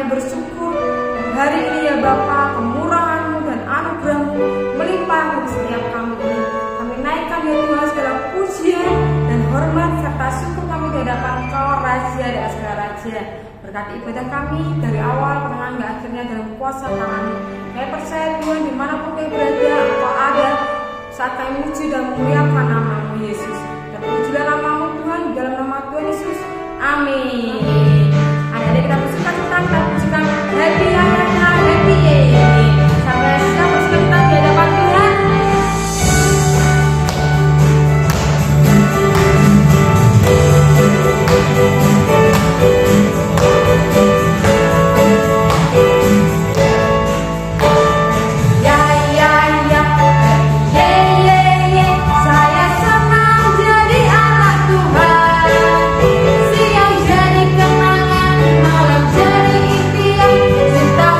kami bersyukur hari ini ya Bapa, kemurahan-Mu dan anugerah-Mu melimpah bagi setiap kami ini. Kami naikkan ya Tuhan segala pujian dan hormat serta syukur kami di hadapan Engkau, Raja dan segala Raja. Berkati ibadah kami dari awal pertengahan hingga akhirnya dalam kuasa tangan-Mu. Kami percaya Tuhan dimanapun kami berada, Engkau ada saat kami memuji dan memuliakan nama-Mu Yesus. Dan pujilah nama-Mu Tuhan di dalam nama Tuhan Yesus. Amin. Adik-adik kita bersuka-cita, kita pujikan happy ayatnya, happy sampai siap bersuka-cita di hadapan Tuhan. Cinta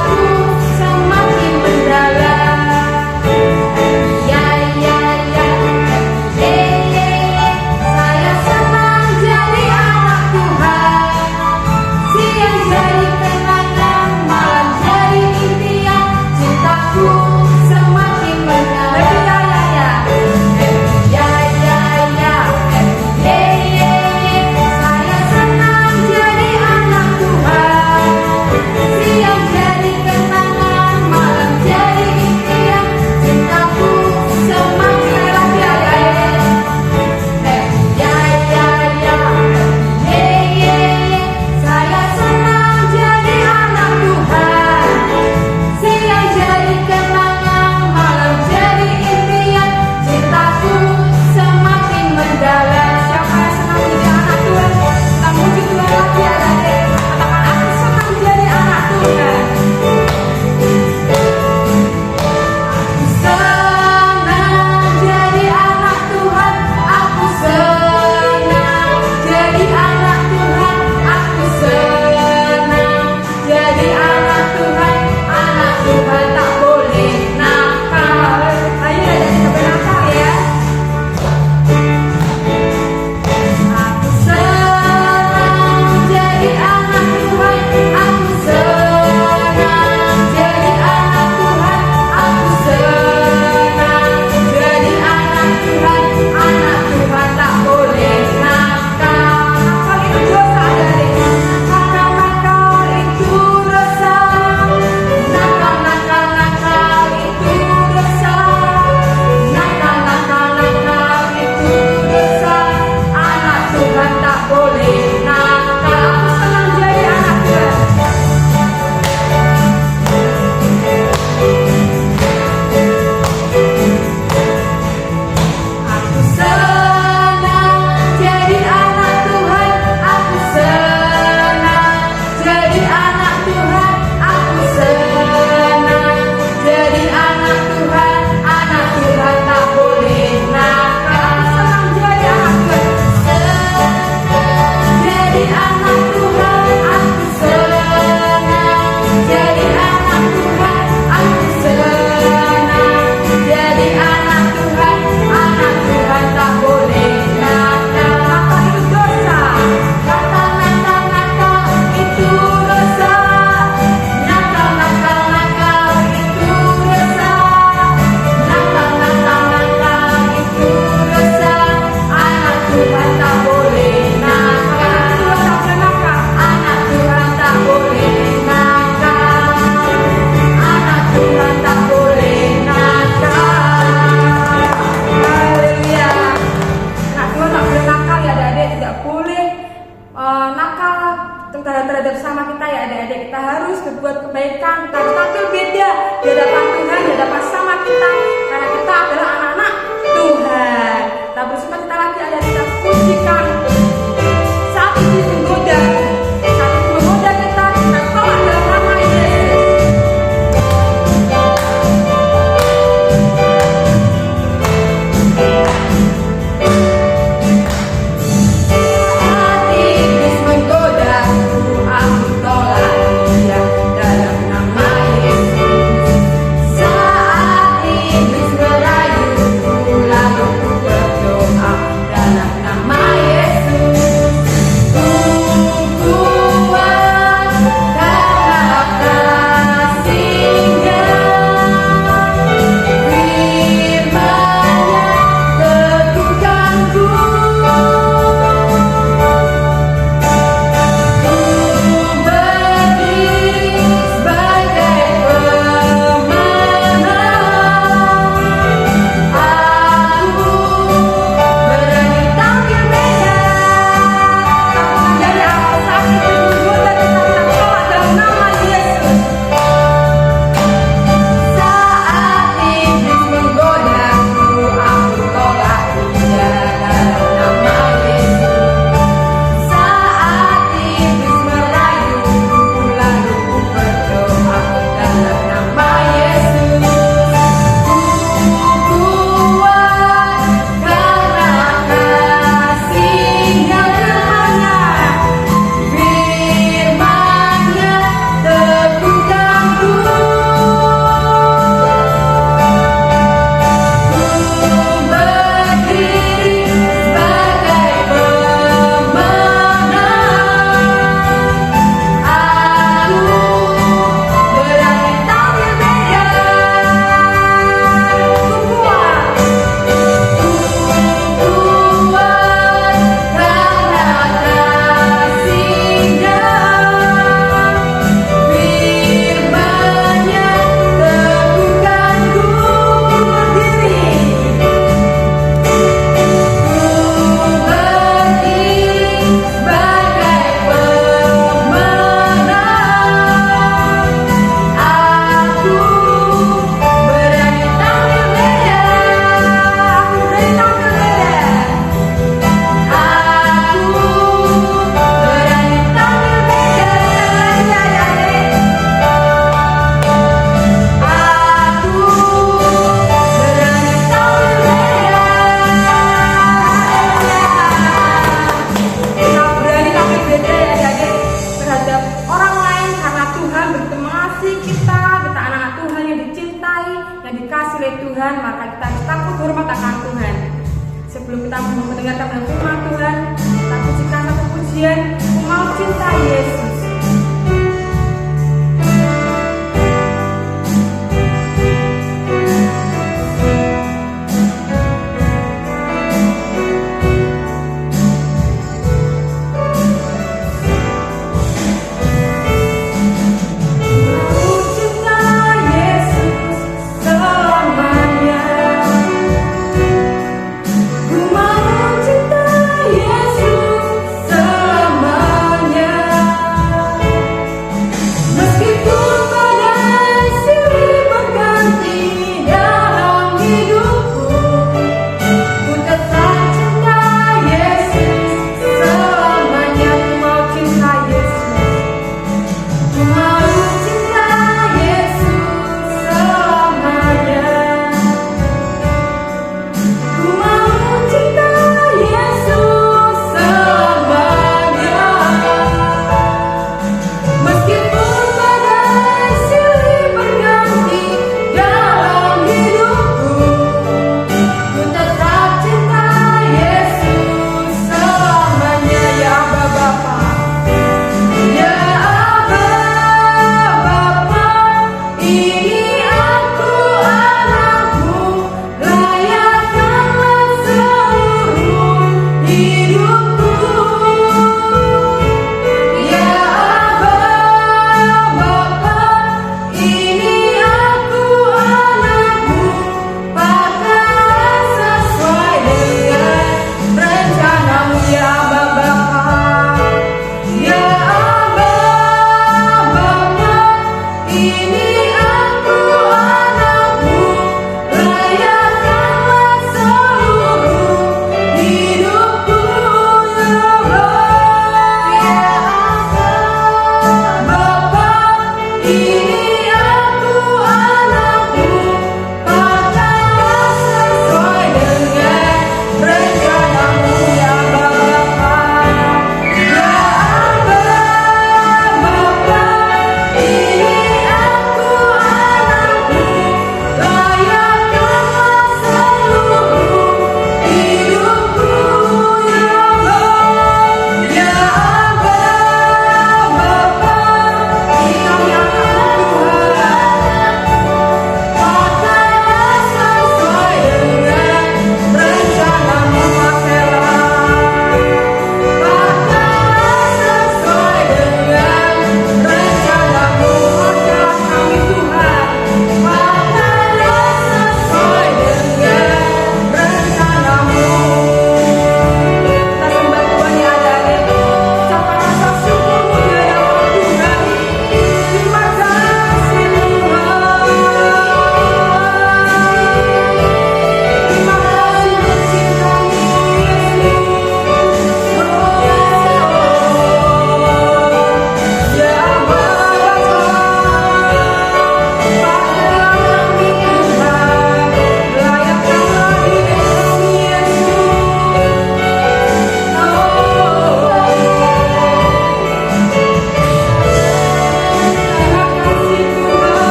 mendengarkan firman Tuhan. Kita pujikan satu pujian, Ku Mau Cinta Yesus.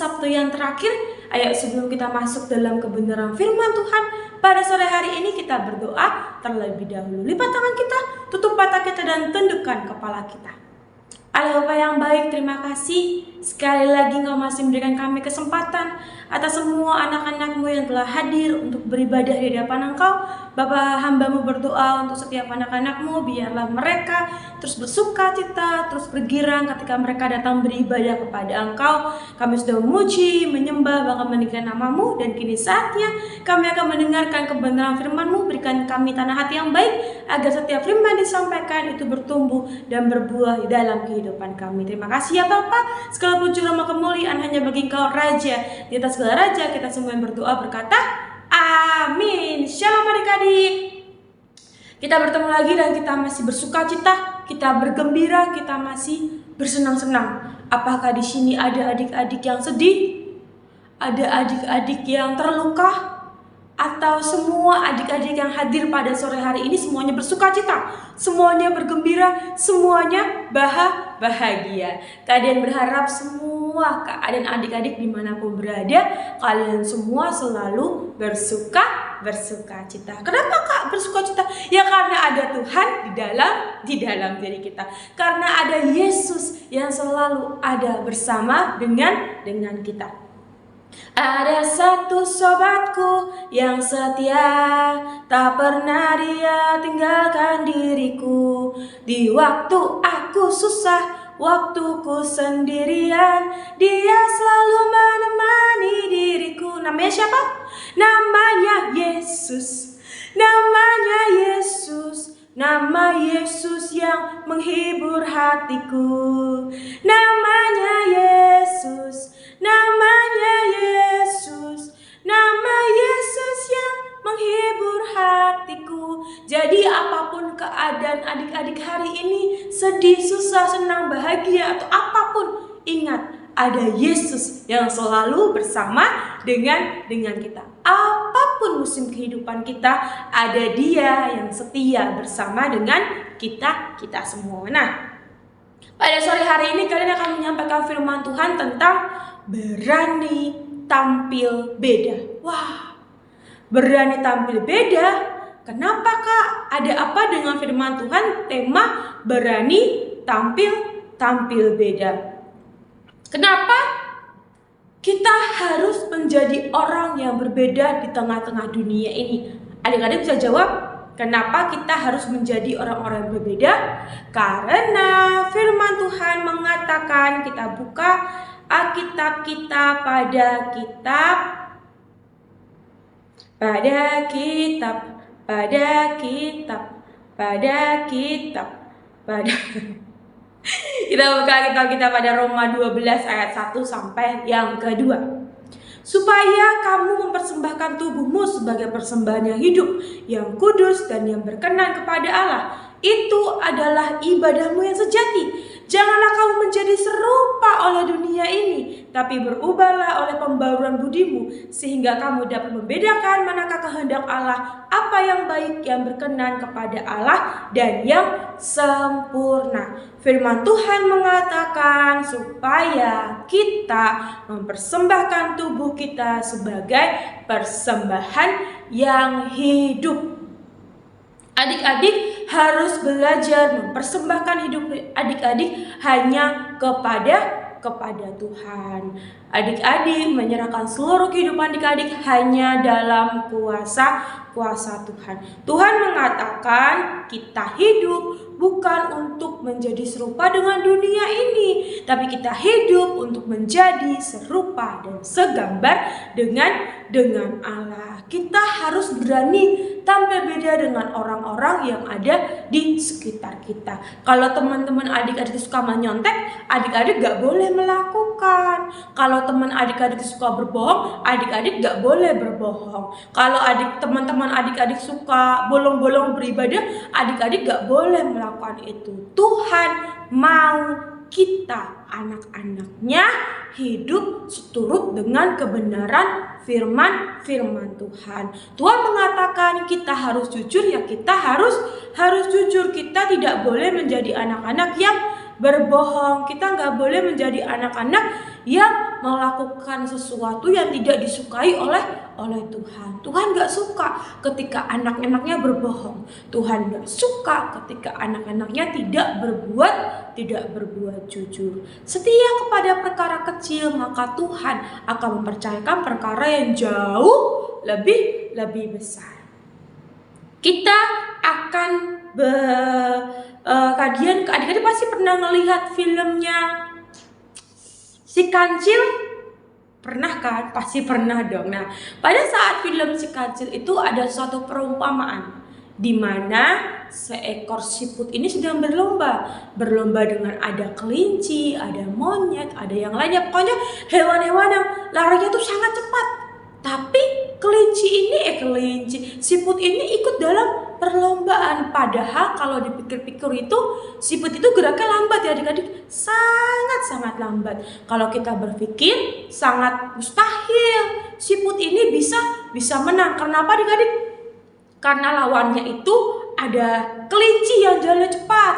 Sabtu yang terakhir. Ayo sebelum kita masuk dalam kebenaran firman Tuhan, pada sore hari ini kita berdoa terlebih dahulu. Lipat tangan kita, tutup mata kita dan tundukkan kepala kita. Allah Bapa yang baik, terima kasih sekali lagi Engkau masih memberikan kami kesempatan atas semua anak-anak-Mu yang telah hadir untuk beribadah di hadapan Engkau. Bapa, hamba-Mu berdoa untuk setiap anak-anak-Mu, biarlah mereka terus bersuka cita, terus bergirang ketika mereka datang beribadah kepada Engkau. Kami sudah memuji, menyembah, bahkan meninggikan nama-Mu, dan kini saatnya kami akan mendengarkan kebenaran firman-Mu. Berikan kami tanah hati yang baik, agar setiap firman disampaikan itu bertumbuh dan berbuah di dalam kehidupan kami. Terima kasih ya Bapa. Segala puji rahmat kemuliaan hanya bagi Engkau Raja. Di atas segala Raja kita semua yang berdoa berkata, amin. Shalom adik-adik. Kita bertemu lagi dan kita masih bersuka cita, kita bergembira, kita masih bersenang-senang. Apakah di sini ada adik-adik yang sedih? Ada adik-adik yang terluka? Atau semua adik-adik yang hadir pada sore hari ini semuanya bersuka cita, semuanya bergembira, semuanya bahagia. Kalian berharap semua keadaan adik-adik dimanapun berada, kalian semua selalu bersuka cita. Kenapa Kak bersuka cita? Ya karena ada Tuhan di dalam diri kita. Karena ada Yesus yang selalu ada bersama dengan kita. Ada satu sobatku yang setia, tak pernah dia tinggalkan diriku. Di waktu aku susah, waktuku sendirian, dia selalu menemani diriku. Namanya siapa? Namanya Yesus. Namanya Yesus. Nama Yesus yang menghibur hatiku. Namanya Yesus. Namanya Yesus. Nama Yesus yang menghibur hatiku. Jadi apapun keadaan adik-adik hari ini, sedih, susah, senang, bahagia, atau apapun, ingat ada Yesus yang selalu bersama dengan kita. Apapun musim kehidupan kita, ada Dia yang setia bersama dengan kita semua. Nah, pada sore hari ini kalian akan menyampaikan firman Tuhan tentang berani tampil beda. Wah, berani tampil beda. Kenapa Kak? Ada apa dengan firman Tuhan tema berani tampil beda? Kenapa kita harus menjadi orang yang berbeda di tengah-tengah dunia ini? Adik-adik bisa jawab, kenapa kita harus menjadi orang-orang yang berbeda? Karena firman Tuhan mengatakan, kita buka Alkitab kita pada kita buka Alkitab kita pada Roma 12 ayat 1 sampai yang kedua. Supaya kamu mempersembahkan tubuhmu sebagai persembahan yang hidup, yang kudus dan yang berkenan kepada Allah. Itu adalah ibadahmu yang sejati. Janganlah kamu menjadi serupa oleh dunia ini, tapi berubahlah oleh pembaruan budimu, sehingga kamu dapat membedakan manakah kehendak Allah, apa yang baik, yang berkenan kepada Allah, dan yang sempurna. Firman Tuhan mengatakan supaya kita mempersembahkan tubuh kita sebagai persembahan yang hidup. Adik-adik harus belajar mempersembahkan hidup adik-adik hanya kepada Tuhan. Adik-adik menyerahkan seluruh kehidupan adik-adik hanya dalam kuasa Tuhan. Tuhan mengatakan kita hidup bukan untuk menjadi serupa dengan dunia ini, tapi kita hidup untuk menjadi serupa dan segambar dengan Allah. Kita harus berani tampil beda dengan orang-orang yang ada di sekitar kita. Kalau teman-teman adik-adik suka menyontek, adik-adik gak boleh melakukan. Kalau teman adik-adik suka berbohong, adik-adik gak boleh berbohong. Kalau teman-teman adik-adik suka bolong-bolong beribadah, adik-adik gak boleh melakukan itu. Tuhan mau kita anak-anaknya hidup seturut dengan kebenaran firman Tuhan. Tuhan mengatakan kita harus jujur, ya kita harus jujur. Kita tidak boleh menjadi anak-anak berbohong. Kita nggak boleh menjadi anak-anak yang melakukan sesuatu yang tidak disukai oleh Tuhan. Tuhan nggak suka ketika anak-anaknya berbohong. Tuhan nggak suka ketika anak-anaknya tidak berbuat jujur. Setia kepada perkara kecil, maka Tuhan akan mempercayakan perkara yang jauh lebih besar. Kita akan adik-adik pasti pernah melihat filmnya Si Kancil. Pernah kan? Pasti pernah dong. Nah, pada saat film Si Kancil itu ada suatu perumpamaan di mana seekor siput ini sedang berlomba dengan ada kelinci, ada monyet, ada yang lainnya. Pokoknya hewan-hewan yang larinya tuh sangat cepat. Tapi siput ini ikut dalam perlombaan. Padahal kalau dipikir-pikir itu siput itu geraknya lambat ya adik-adik, sangat lambat. Kalau kita berpikir sangat mustahil siput ini bisa menang. Kenapa adik-adik? Karena lawannya itu ada kelinci yang jalannya cepat,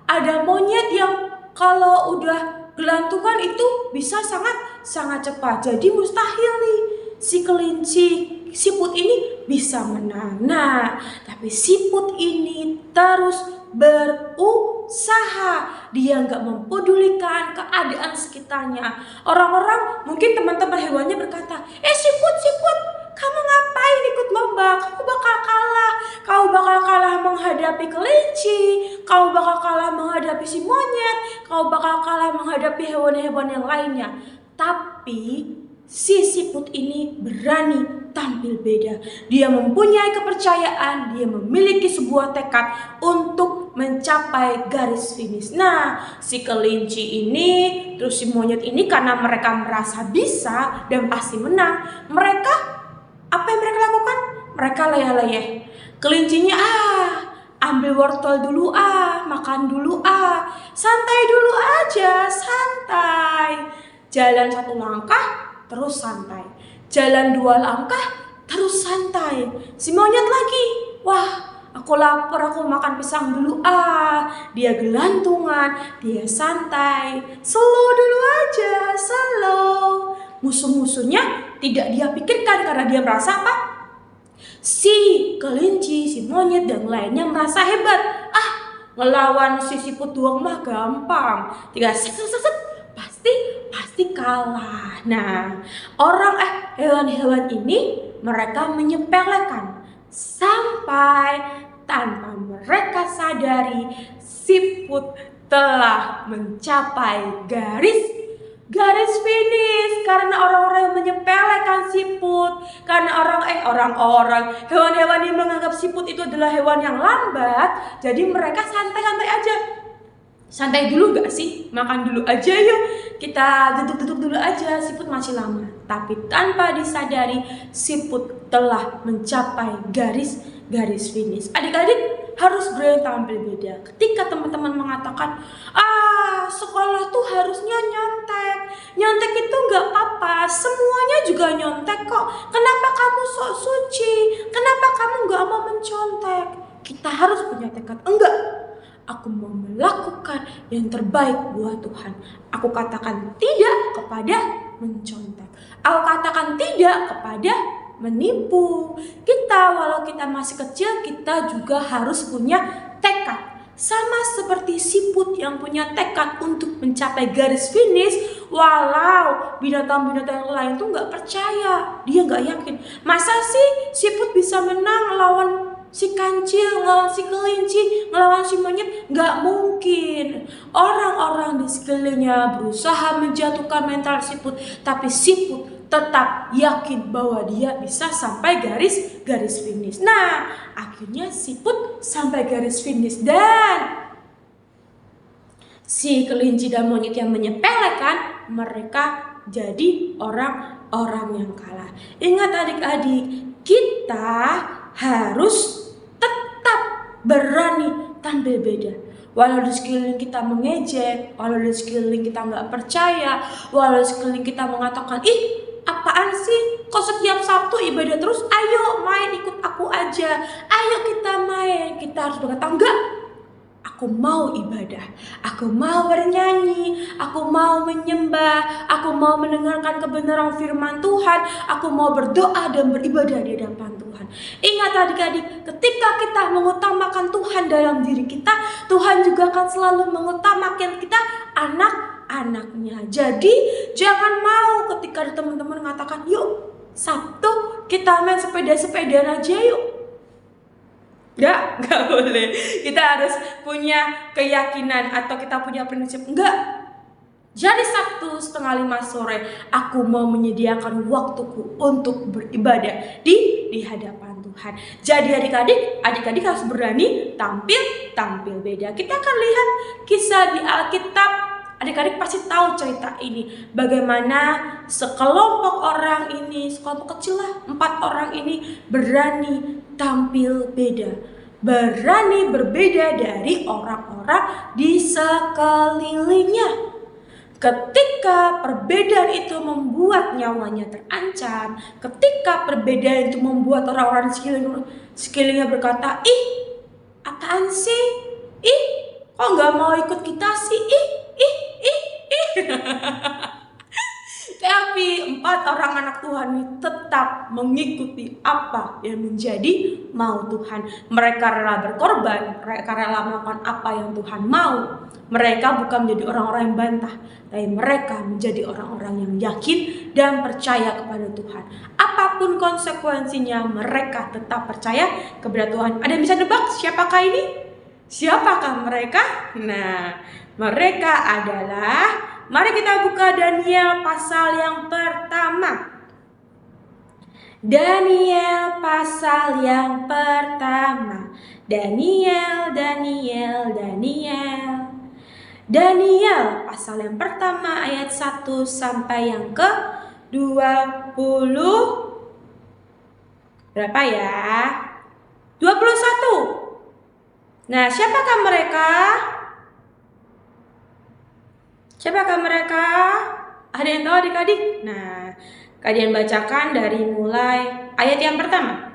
ada monyet yang kalau udah gelantungan itu bisa sangat cepat. Jadi mustahil nih siput ini bisa menang. Nah, tapi siput ini terus berusaha. Dia nggak mempedulikan keadaan sekitarnya. Orang-orang, mungkin teman-teman hewannya berkata, siput, kamu ngapain ikut lomba? Kamu bakal kalah. Kau bakal kalah menghadapi kelinci. Kau bakal kalah menghadapi si monyet. Kau bakal kalah menghadapi hewan-hewan yang lainnya. Tapi si siput ini berani tampil beda. Dia mempunyai kepercayaan, dia memiliki sebuah tekad untuk mencapai garis finish. Nah, si kelinci ini, terus si monyet ini karena mereka merasa bisa dan pasti menang, apa yang mereka lakukan? Mereka leyeh-leyeh. Kelincinya ambil wortel dulu makan dulu santai dulu aja, santai. Jalan 1 langkah terus santai, jalan 2 langkah terus santai. Si monyet lagi, wah aku lapar, aku makan pisang dulu dia gelantungan, dia santai, slow dulu aja, slow. Musuh-musuhnya tidak dia pikirkan karena dia merasa apa? Si kelinci, si monyet dan lainnya merasa hebat. Ngelawan si siput doang mah gampang, tinggal pasti kalah. Nah, hewan-hewan ini mereka menyepelekan sampai tanpa mereka sadari siput telah mencapai garis finish. Karena orang-orang yang menyepelekan siput, karena hewan-hewan ini menganggap siput itu adalah hewan yang lambat, jadi mereka santai-santai aja. Santai dulu gak sih? Makan dulu aja yuk. Kita duduk-duduk dulu aja, siput masih lama. Tapi tanpa disadari siput telah mencapai garis finish. Adik-adik harus berani tampil beda. Ketika teman-teman mengatakan, sekolah tuh harusnya nyontek. Nyontek itu gak apa-apa, semuanya juga nyontek kok. Kenapa kamu sok suci? Kenapa kamu gak mau mencontek? Kita harus punya tekad, enggak. Aku mau melakukan yang terbaik buat Tuhan. Aku katakan tidak kepada mencontek. Aku katakan tidak kepada menipu. Walau kita masih kecil, kita juga harus punya tekad. Sama seperti siput yang punya tekad untuk mencapai garis finish, walau binatang-binatang yang lain tuh gak percaya, dia gak yakin. Masa sih siput bisa menang lawan si kancil, ngelawan si kelinci, ngelawan si monyet? Gak mungkin. Orang-orang di sekelilingnya berusaha menjatuhkan mental siput, tapi siput tetap yakin bahwa dia bisa sampai garis finish. Nah, akhirnya siput sampai garis finish dan si kelinci dan monyet yang menyepelekan, mereka jadi orang-orang yang kalah. Ingat adik-adik, kita harus tetap berani tampil beda. Walau di sekeliling kita mengejek, walau di sekeliling kita nggak percaya, walau di sekeliling kita mengatakan, apaan sih? Kok setiap Sabtu ibadah terus? Ayo main ikut aku aja. Ayo kita main. Kita harus berkata, enggak. aku mau ibadah, aku mau bernyanyi, aku mau menyembah, aku mau mendengarkan kebenaran firman Tuhan, aku mau berdoa dan beribadah di hadapan Tuhan. Ingat adik-adik, ketika kita mengutamakan Tuhan dalam diri kita, Tuhan juga akan selalu mengutamakan kita anak-anaknya. Jadi jangan mau ketika ada teman-teman mengatakan, yuk Sabtu kita main sepeda-sepedaan aja yuk. Enggak boleh. Kita harus punya keyakinan atau kita punya prinsip. Enggak. Jadi Sabtu 4:30 sore aku mau menyediakan waktuku untuk beribadah di hadapan Tuhan. Jadi adik-adik harus berani tampil beda. Kita akan lihat kisah di Alkitab. Adik-adik pasti tahu cerita ini. Bagaimana sekelompok orang ini, sekelompok kecil lah, 4 orang ini berani tampil beda. Berani berbeda dari orang-orang di sekelilingnya. Ketika perbedaan itu membuat nyawanya terancam, ketika perbedaan itu membuat orang-orang di sekelilingnya berkata, ih apaan sih? Ih kok gak mau ikut kita sih? Ih. Tapi 4 orang anak Tuhan ini tetap mengikuti apa yang menjadi mau Tuhan. Mereka rela berkorban, mereka rela melakukan apa yang Tuhan mau. Mereka bukan menjadi orang-orang yang bantah, tapi mereka menjadi orang-orang yang yakin dan percaya kepada Tuhan. Apapun konsekuensinya, mereka tetap percaya kepada Tuhan. Ada yang bisa nebak siapakah ini? Siapakah mereka? Nah, mereka adalah, mari kita buka Daniel pasal yang pertama. Daniel pasal yang pertama. Daniel pasal yang pertama ayat 1 sampai yang ke 20. Berapa ya? 21. Nah, siapakah mereka? Ada yang tahu adik-adik? Nah, kalian bacakan dari mulai ayat yang pertama.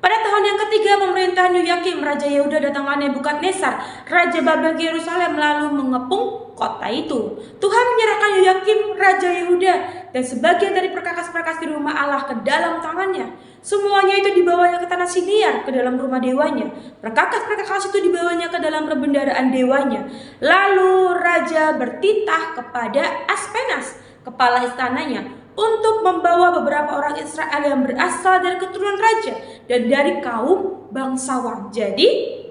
Pada tahun yang ketiga pemerintahan Yoyakim, Raja Yehuda, datanglah Nebukadnezar, Raja Babel ke Yerusalem, lalu mengepung kota itu. Tuhan menyerahkan Yoyakim, Raja Yehuda, dan sebagian dari perkakas-perkakas di rumah Allah ke dalam tangannya. Semuanya itu dibawanya ke tanah Siniar, ke dalam rumah dewanya. Perkakas-perkakas itu dibawanya ke dalam perbendaharaan dewanya. Lalu Raja bertitah kepada Aspenas, kepala istananya, untuk membawa beberapa orang Israel yang berasal dari keturunan raja dan dari kaum bangsawan. Jadi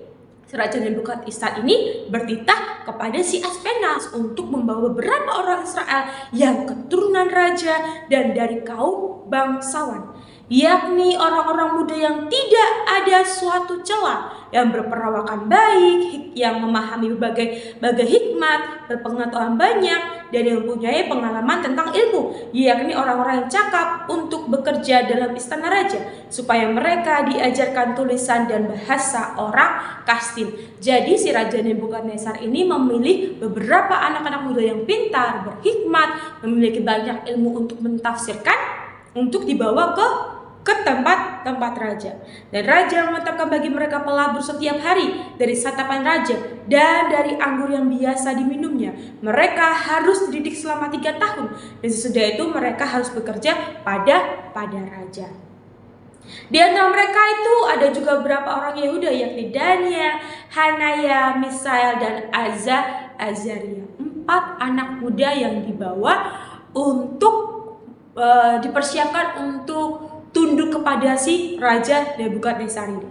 Raja Nebukadnezar ini bertitah kepada si Aspenas untuk membawa beberapa orang Israel yang keturunan raja dan dari kaum bangsawan, yakni orang-orang muda yang tidak ada suatu celah, yang berperawakan baik, yang memahami berbagai hikmat, berpengetahuan banyak, dan yang mempunyai pengalaman tentang ilmu, yakni orang-orang yang cakap untuk bekerja dalam istana raja, supaya mereka diajarkan tulisan dan bahasa orang Kastim. Jadi si Raja Nebukadnezar ini memilih beberapa anak-anak muda yang pintar, berhikmat, memiliki banyak ilmu untuk mentafsirkan, untuk dibawa ke tempat raja. Dan raja menetapkan bagi mereka pelabur setiap hari dari santapan raja dan dari anggur yang biasa diminumnya. Mereka harus dididik selama 3 tahun, dan sesudah itu mereka harus bekerja pada raja. Di antara mereka itu ada juga beberapa orang Yehuda, yakni Daniel, Hanaya, Misael, dan Azaria. 4 anak muda yang dibawa untuk dipersiapkan untuk tunduk kepada si Raja Nebukadnezar ini.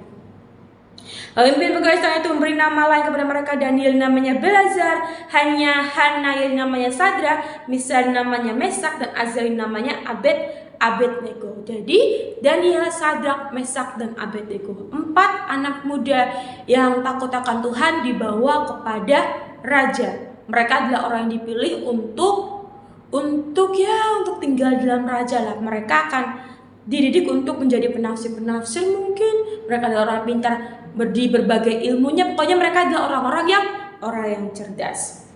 Pemimpin pegawai istana itu memberi nama lain kepada mereka. Daniel namanya Belazar, Hanaya namanya Sadrak, Misael namanya Mesak, dan Azaria namanya Abednego. Jadi Daniel, Sadrak, Mesak, dan Abednego, 4 anak muda yang takut akan Tuhan dibawa kepada raja. Mereka adalah orang yang dipilih untuk tinggal di dalam raja lah. Mereka akan dididik untuk menjadi penafsir mungkin. Mereka adalah orang pintar di berbagai ilmunya. Pokoknya mereka adalah orang yang cerdas.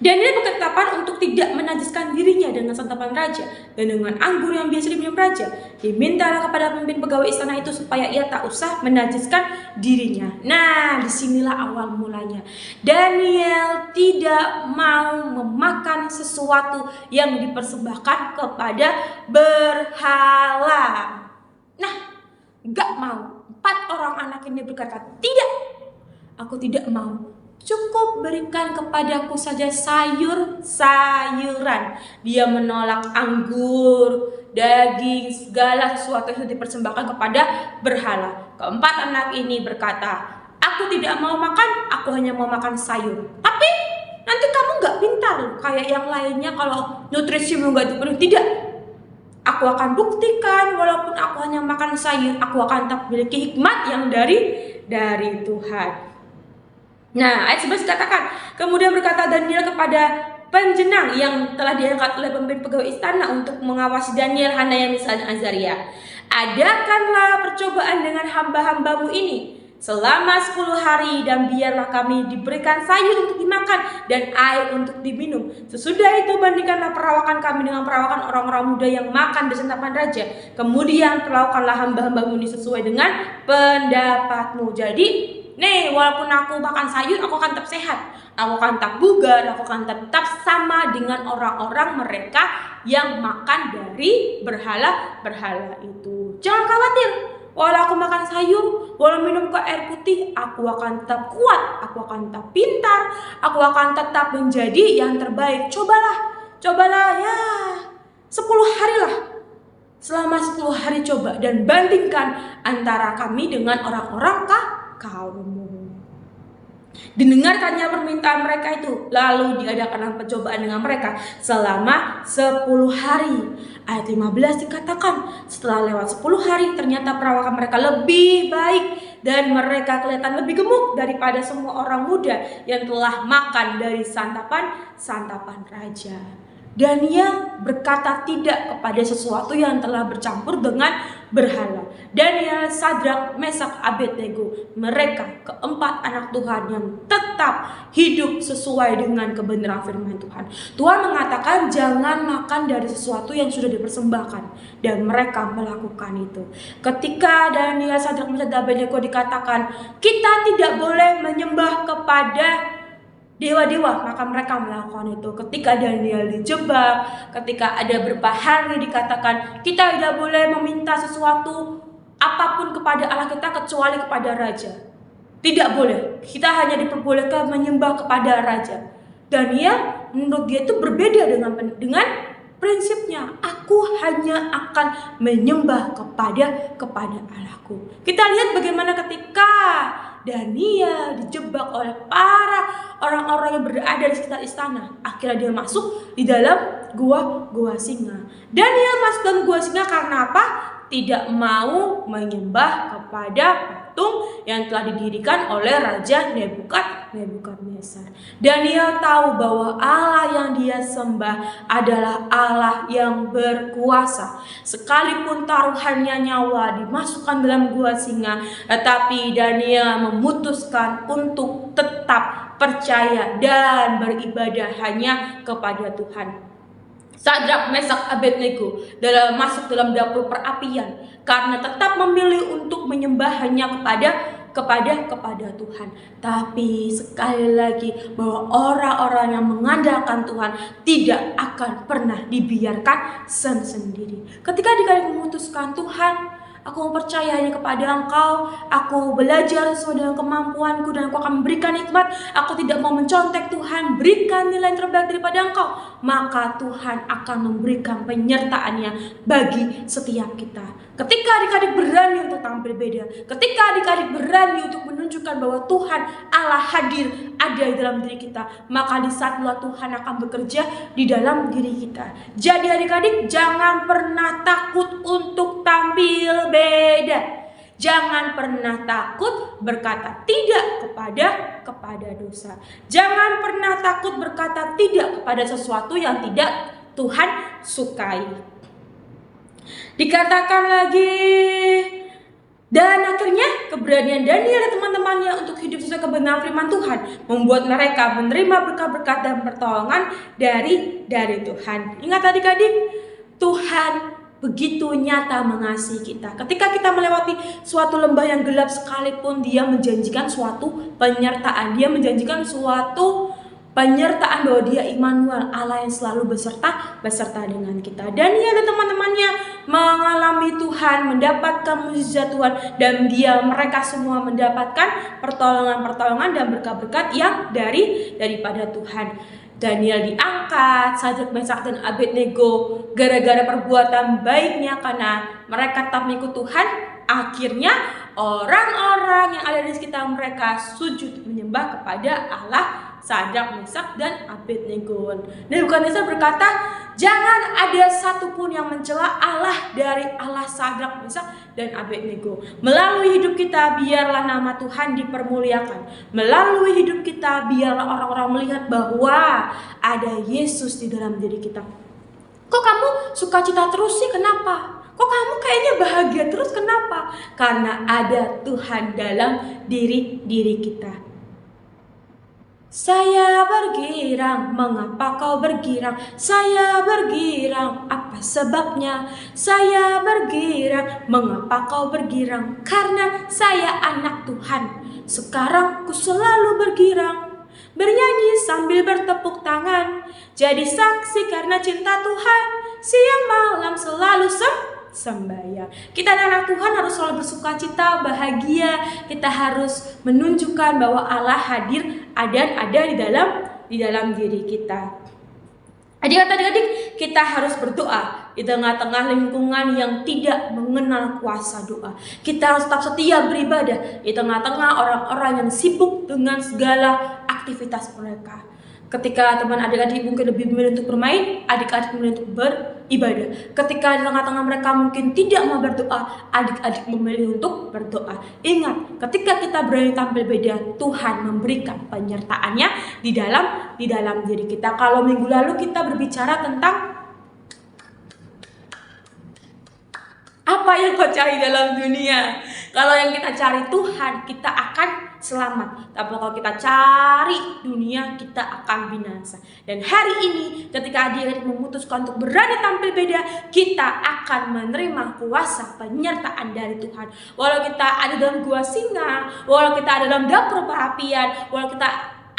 Daniel berketetapan untuk tidak menajiskan dirinya dengan santapan raja dan dengan anggur yang biasa diminum raja. Dimintalah kepada pemimpin pegawai istana itu supaya ia tak usah menajiskan dirinya. Nah, disinilah awal mulanya. Daniel tidak mau memakan sesuatu yang dipersembahkan kepada berhala. Nah, gak mau. 4 orang anak ini berkata, tidak, aku tidak mau. Cukup berikan kepadaku saja sayur-sayuran. Dia menolak anggur, daging, segala sesuatu yang dipersembahkan kepada berhala. Keempat anak ini berkata, aku tidak mau makan, aku hanya mau makan sayur. Tapi nanti kamu gak pintar kayak yang lainnya kalau nutrisimu gak dipenuhi. Tidak, aku akan buktikan walaupun aku hanya makan sayur, aku akan tetap memiliki hikmat yang dari Tuhan. Nah, ayat 11 dikatakan, kemudian berkata Daniel kepada penjenang yang telah diangkat oleh pemimpin pegawai istana untuk mengawasi Daniel, Hanaya, Misal, dan Azaria, adakanlah percobaan dengan hamba-hambamu ini selama 10 hari, dan biarlah kami diberikan sayur untuk dimakan dan air untuk diminum. Sesudah itu bandingkanlah perawakan kami dengan perawakan orang-orang muda yang makan di santapan raja. Kemudian perlakukanlah hamba-hambamu ini sesuai dengan pendapatmu. Jadi nih, walaupun aku makan sayur, aku akan tetap sehat, aku akan tetap bugar, aku akan tetap sama dengan orang-orang mereka yang makan dari berhala-berhala itu. Jangan khawatir, walau aku makan sayur, walau minum air putih, aku akan tetap kuat, aku akan tetap pintar, aku akan tetap menjadi yang terbaik. Cobalah ya, 10 hari lah. Selama 10 hari coba dan bandingkan antara kami dengan orang-orang kaummu. Didengarkannya permintaan mereka itu, lalu diadakanlah pencobaan dengan mereka selama 10 hari. Ayat 15 dikatakan, setelah lewat 10 hari ternyata perawakan mereka lebih baik dan mereka kelihatan lebih gemuk daripada semua orang muda yang telah makan dari santapan raja. Daniel berkata tidak kepada sesuatu yang telah bercampur dengan berhala. Daniel, Sadrak, Mesak, Abednego, mereka keempat anak Tuhan yang tetap hidup sesuai dengan kebenaran firman Tuhan. Tuhan mengatakan jangan makan dari sesuatu yang sudah dipersembahkan, dan mereka melakukan itu. Ketika Daniel, Sadrak, Mesak, dan Abednego dikatakan kita tidak boleh menyembah kepada dewa-dewa, maka mereka melakukan itu. Ketika Daniel dijebak, ketika ada beberapa hari dikatakan kita tidak boleh meminta sesuatu apapun kepada Allah kita kecuali kepada raja. Tidak boleh, kita hanya diperbolehkan menyembah kepada raja. Daniel menurut dia itu berbeda dengan prinsipnya. Aku hanya akan menyembah kepada Allahku. Kita lihat bagaimana ketika Daniel dijebak oleh para orang-orang yang berada di sekitar istana. Akhirnya dia masuk di dalam gua singa. Daniel masuk dalam gua singa karena apa? Tidak mau menyembah kepada patung yang telah didirikan oleh Raja Nebukadnezar. Daniel tahu bahwa Allah yang dia sembah adalah Allah yang berkuasa. Sekalipun taruhannya nyawa dimasukkan dalam gua singa, tetapi Daniel memutuskan untuk tetap percaya dan beribadah hanya kepada Tuhan. Sadrak, Mesak, Abednego masuk dalam dapur perapian karena tetap memilih untuk menyembah hanya kepada Tuhan. Tapi sekali lagi bahwa orang-orang yang mengandalkan Tuhan tidak akan pernah dibiarkan sendiri. Ketika dikali memutuskan, Tuhan, aku mau percaya hanya kepada Engkau, aku belajar sesuai dengan kemampuanku dan aku akan memberikan hikmat, aku tidak mau mencontek Tuhan, berikan nilai terbaik daripada Engkau, maka Tuhan akan memberikan penyertaannya bagi setiap kita. Ketika adik-adik berani untuk tampil beda, ketika adik-adik berani untuk menunjukkan bahwa Tuhan Allah hadir ada di dalam diri kita, maka di saat itulah Tuhan akan bekerja di dalam diri kita. Jadi adik-adik jangan pernah takut untuk tampil beda. Jangan pernah takut berkata tidak kepada dosa. Jangan pernah takut berkata tidak kepada sesuatu yang tidak Tuhan sukai. Dikatakan lagi Dan akhirnya keberanian Daniel dan teman-temannya untuk hidup sesuai kebenaran firman Tuhan membuat mereka menerima berkat-berkat dan pertolongan dari Tuhan. Ingat adik-adik, Tuhan begitu nyata mengasihi kita. Ketika kita melewati suatu lembah yang gelap sekalipun, Dia menjanjikan suatu penyertaan. Dia menjanjikan suatu penyertaan bahwa Dia Immanuel, Allah yang selalu beserta dengan kita. Daniel dan teman-temannya mengalami Tuhan, mendapatkan mukjizat Tuhan, dan mereka semua mendapatkan pertolongan dan berkat-berkat yang daripada Tuhan. Daniel diangkat, Sadrak, Mesak, dan Abednego gara-gara perbuatan baiknya, karena mereka tetap mengikut Tuhan. Akhirnya orang-orang yang ada di sekitar mereka sujud menyembah kepada Allah Sadrak, Mesak, dan Abednego. Nebukadnezar berkata, jangan ada satupun yang mencela Allah dari Allah Sadrak, Mesak, dan Abednego. Melalui hidup kita biarlah nama Tuhan dipermuliakan. Melalui hidup kita biarlah orang-orang melihat bahwa ada Yesus di dalam diri kita. Kok kamu sukacita terus sih? Kenapa? Kok kamu kayaknya bahagia terus? Kenapa? Karena ada Tuhan dalam diri kita. Saya bergirang, mengapa kau bergirang? Saya bergirang, apa sebabnya? Saya bergirang, mengapa kau bergirang? Karena saya anak Tuhan. Sekarang ku selalu bergirang, bernyanyi sambil bertepuk tangan, jadi saksi karena cinta Tuhan. Siang malam selalu sembahyang. Kita anak Tuhan harus selalu bersuka cita, bahagia. Kita harus menunjukkan bahwa Allah hadir dan ada di dalam diri kita. Adik-adik, kita harus berdoa di tengah-tengah lingkungan yang tidak mengenal kuasa doa. Kita harus tetap setia beribadah di tengah-tengah orang-orang yang sibuk dengan segala aktivitas mereka. Ketika teman adik-adik mungkin lebih memilih untuk bermain, adik-adik memilih untuk beribadah. Ketika di tengah-tengah mereka mungkin tidak mau berdoa, adik-adik memilih untuk berdoa. Ingat, ketika kita berani tampil beda, Tuhan memberikan penyertaannya di dalam diri kita. Kalau minggu lalu kita berbicara tentang apa yang kau cari dalam dunia. Kalau yang kita cari Tuhan, kita akan selamat. Tapi kalau kita cari dunia, kita akan binasa. Dan hari ini ketika adik-adik memutuskan untuk berani tampil beda, kita akan menerima kuasa penyertaan dari Tuhan. Walau kita ada dalam gua singa, walau kita ada dalam dapur perapian, walau kita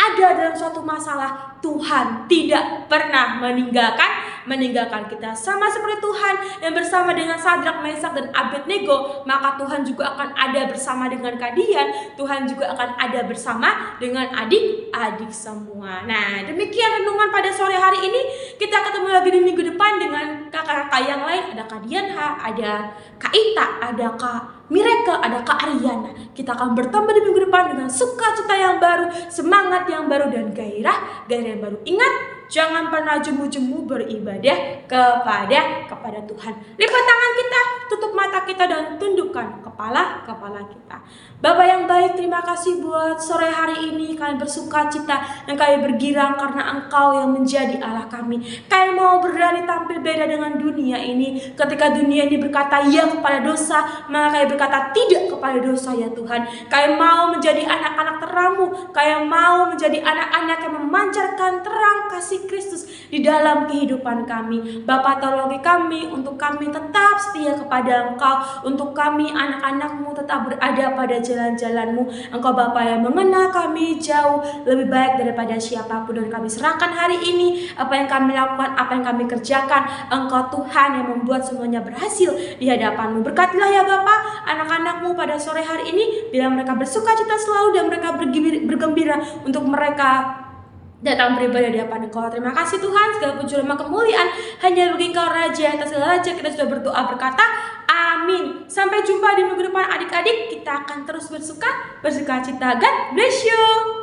ada dalam suatu masalah, Tuhan tidak pernah meninggalkan kita. Sama seperti Tuhan yang bersama dengan Sadrak, Mesak, dan Abednego, maka Tuhan juga akan ada bersama dengan kalian. Tuhan juga akan ada bersama dengan adik-adik semua. Nah, demikian renungan pada sore hari ini. Kita ketemu lagi di minggu depan dengan kakak-kakak yang lain. Ada Kak Dianha, ada Kak Ita, ada Kak Miracle, ada Kak Ariana. Kita akan bertemu di minggu depan dengan sukacita yang baru, semangat yang baru, dan gairah yang baru. Ingat, jangan pernah jemu-jemu beribadah kepada Tuhan. Lipat tangan kita, tutup mata kita, dan tundukkan kepala kita. Bapak yang baik, terima kasih buat sore hari ini. Kami bersuka cita dan kami bergirang karena Engkau yang menjadi Allah kami. Kami mau berani tampil beda dengan dunia ini. Ketika dunia ini berkata ya kepada dosa, maka kami berkata tidak kepada dosa ya Tuhan. Kami mau menjadi anak-anak terang-Mu. Kami mau menjadi anak-anak yang memancarkan terang kasih Kristus di dalam kehidupan kami. Bapa, tolongi kami untuk kami tetap setia kepada Engkau, untuk kami anak-anak-Mu tetap berada pada jalan-jalan-Mu. Engkau Bapa yang mengenal kami jauh lebih baik daripada siapapun, dan kami serahkan hari ini apa yang kami lakukan, apa yang kami kerjakan. Engkau Tuhan yang membuat semuanya berhasil di hadapan-Mu. Berkatilah ya Bapa anak-anak-Mu pada sore hari ini, bila mereka bersuka cita selalu dan mereka bergembira untuk mereka datang beribadah di hadapan Engkau. Terima kasih Tuhan, segala puji dan kemuliaan hanya bagi Engkau Raja atas segala raja. Kita sudah berdoa berkata amin. Sampai jumpa di minggu depan adik-adik. Kita akan terus bersuka cita. God bless you.